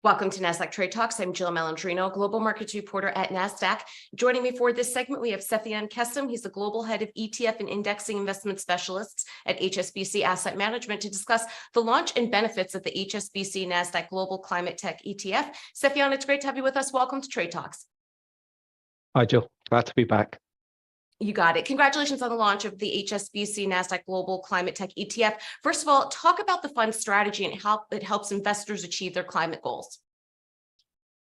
Welcome to Nasdaq Trade Talks. I'm Jill Malandrino, Global Markets Reporter at Nasdaq. Joining me for this segment, we have Sefian Kasem. He's the Global Head of ETF and Indexing Investment Specialists at HSBC Asset Management to discuss the launch and benefits of the HSBC Nasdaq Global Climate Tech ETF. Sefian, it's great to have you with us. Welcome to Trade Talks. Hi, Jill. Glad to be back. You got it. Congratulations on the launch of the HSBC Nasdaq Global Climate Tech ETF. First of all, talk about the fund strategy and how it helps investors achieve their climate goals.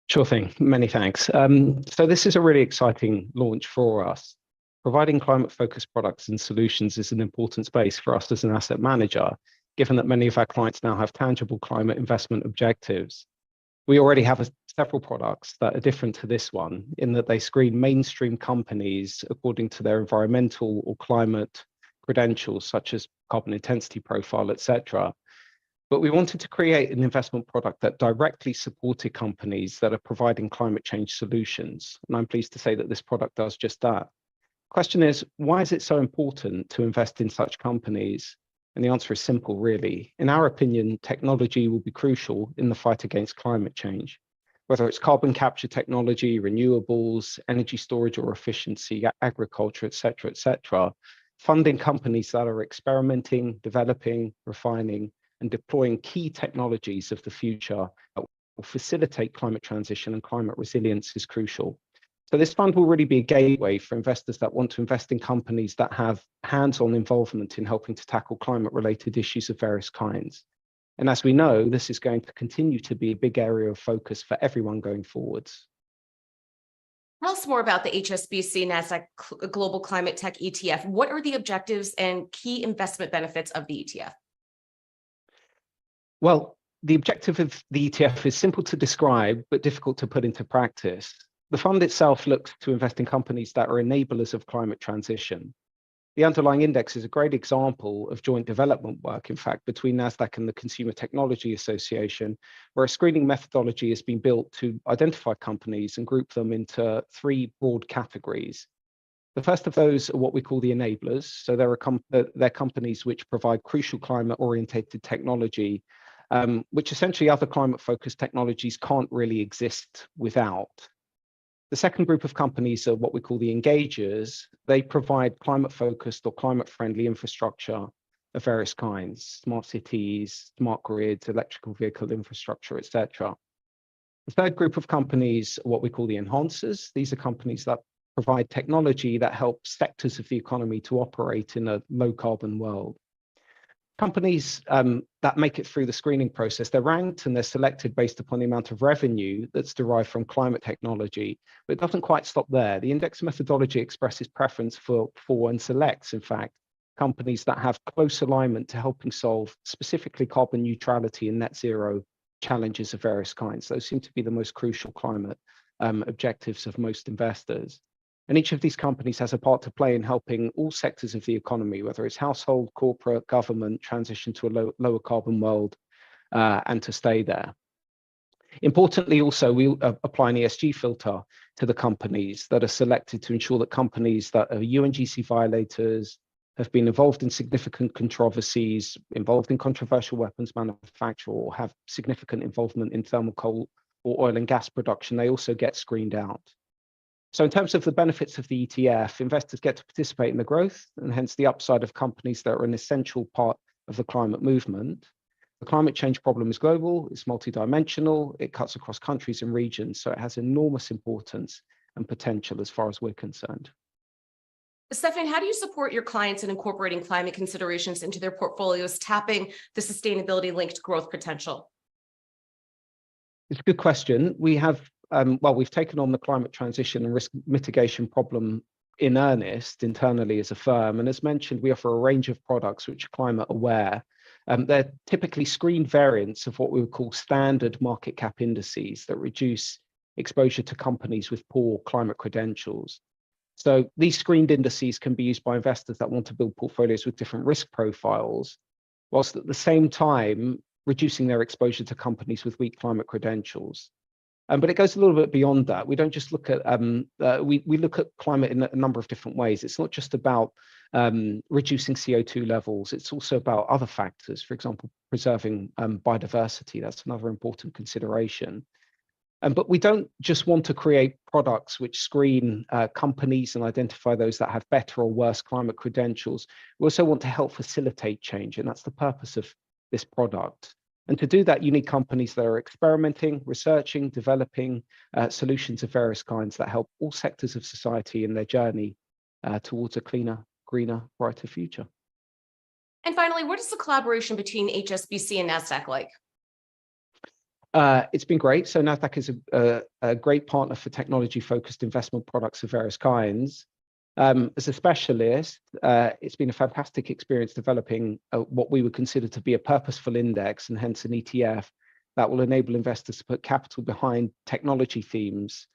Sure thing. Many thanks. So this is a really exciting launch for us. Providing climate-focused products and solutions is an important space for us as an asset manager, given that many of our clients now have tangible climate investment objectives. We already have several products that are different to this one in that they screen mainstream companies according to their environmental or climate credentials, such as carbon intensity profile, etc. But we wanted to create an investment product that directly supported companies that are providing climate change solutions. And I'm pleased to say that this product does just that. Question is, why is it so important to invest in such companies? And the answer is simple, really. In our opinion, technology will be crucial in the fight against climate change. Whether it's carbon capture technology, renewables, energy storage or efficiency, agriculture, et cetera, funding companies that are experimenting, developing, refining, and deploying key technologies of the future that will facilitate climate transition and climate resilience is crucial. So this fund will really be a gateway for investors that want to invest in companies that have hands-on involvement in helping to tackle climate-related issues of various kinds. And as we know, this is going to continue to be a big area of focus for everyone going forwards. Tell us more about the HSBC Nasdaq Global Climate Tech ETF. What are the objectives and key investment benefits of the ETF? Well, the objective of the ETF is simple to describe, but difficult to put into practice. The fund itself looks to invest in companies that are enablers of climate transition. The underlying index is a great example of joint development work, in fact, between Nasdaq and the Consumer Technology Association, where a screening methodology has been built to identify companies and group them into three broad categories. The first of those are what we call the enablers. So they're companies which provide crucial climate-oriented technology, which essentially other climate-focused technologies can't really exist without. The second group of companies are what we call the engagers. They provide climate-focused or climate-friendly infrastructure of various kinds, smart cities, smart grids, electrical vehicle infrastructure, etc. The third group of companies are what we call the enhancers. These are companies that provide technology that helps sectors of the economy to operate in a low-carbon world. Companies that make it through the screening process, they're ranked and they're selected based upon the amount of revenue that's derived from climate technology, but it doesn't quite stop there. The index methodology expresses preference for and selects, in fact, companies that have close alignment to helping solve specifically carbon neutrality and net zero challenges of various kinds. Those seem to be the most crucial climate objectives of most investors. And each of these companies has a part to play in helping all sectors of the economy, whether it's household, corporate, government, transition to a lower carbon world and to stay there. Importantly, also, we apply an ESG filter to the companies that are selected to ensure that companies that are UNGC violators, have been involved in significant controversies, involved in controversial weapons manufacture, or have significant involvement in thermal coal or oil and gas production, they also get screened out. So in terms of the benefits of the ETF, investors get to participate in the growth and hence the upside of companies that are an essential part of the climate movement. The climate change problem is global, it's multidimensional, it cuts across countries and regions, so it has enormous importance and potential as far as we're concerned. Sefian, how do you support your clients in incorporating climate considerations into their portfolios, tapping the sustainability-linked growth potential? It's a good question. We have we've taken on the climate transition and risk mitigation problem in earnest internally as a firm. And as mentioned, we offer a range of products which are climate aware. They're typically screened variants of what we would call standard market cap indices that reduce exposure to companies with poor climate credentials. So these screened indices can be used by investors that want to build portfolios with different risk profiles, whilst at the same time reducing their exposure to companies with weak climate credentials. But it goes a little bit beyond that. We don't just look at, we look at climate in a number of different ways. It's not just about reducing CO2 levels. It's also about other factors, for example, preserving biodiversity. That's another important consideration. But we don't just want to create products which screen companies and identify those that have better or worse climate credentials. We also want to help facilitate change, and that's the purpose of this product. And to do that, you need companies that are experimenting, researching, developing solutions of various kinds that help all sectors of society in their journey towards a cleaner, greener, brighter future. And finally, what is the collaboration between HSBC and Nasdaq like? It's been great. So Nasdaq is a great partner for technology-focused investment products of various kinds. As a specialist, it's been a fantastic experience developing what we would consider to be a purposeful index, and hence an ETF that will enable investors to put capital behind technology themes,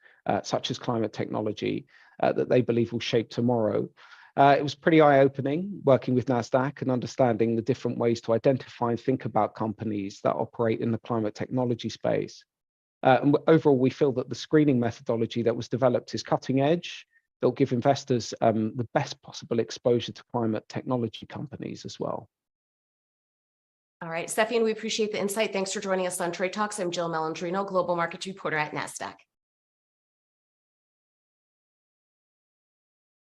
such as climate technology, that they believe will shape tomorrow. It was pretty eye-opening working with Nasdaq and understanding the different ways to identify and think about companies that operate in the climate technology space. And overall, we feel that the screening methodology that was developed is cutting edge. They'll give investors the best possible exposure to climate technology companies as well. All right, Sefian, we appreciate the insight. Thanks for joining us on Trade Talks. I'm Jill Malandrino, Global Markets Reporter at Nasdaq.